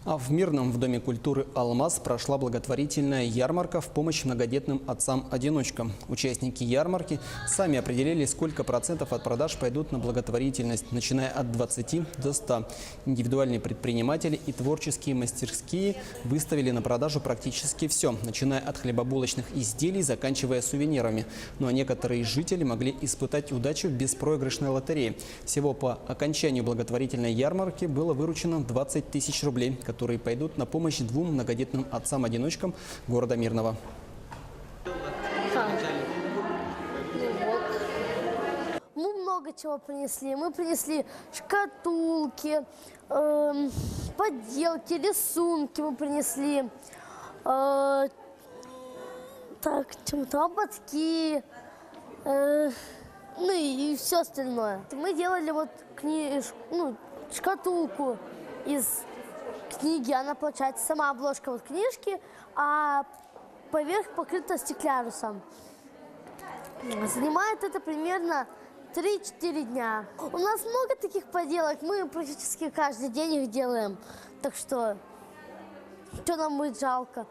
А в Мирном в Доме культуры «Алмаз» прошла благотворительная ярмарка в помощь многодетным отцам-одиночкам. Участники ярмарки сами определили, сколько процентов от продаж пойдут на благотворительность, начиная от 20 до 100. Индивидуальные предприниматели и творческие мастерские выставили на продажу практически все, начиная от хлебобулочных изделий, заканчивая сувенирами. Ну а некоторые жители могли испытать удачу в беспроигрышной лотерее. Всего по окончанию благотворительной ярмарки было выручено 20 тысяч рублей, которые пойдут на помощь двум многодетным отцам-одиночкам города Мирного. Мы много чего принесли. Мы принесли шкатулки, поделки, рисунки мы принесли, ободки, ну и все остальное. Мы делали вот шкатулку из книги. Она, получается, сама обложка вот книжки, а поверх покрыта стеклярусом. Занимает это примерно 3-4 дня. У нас много таких поделок, мы практически каждый день их делаем. Так что нам будет жалко.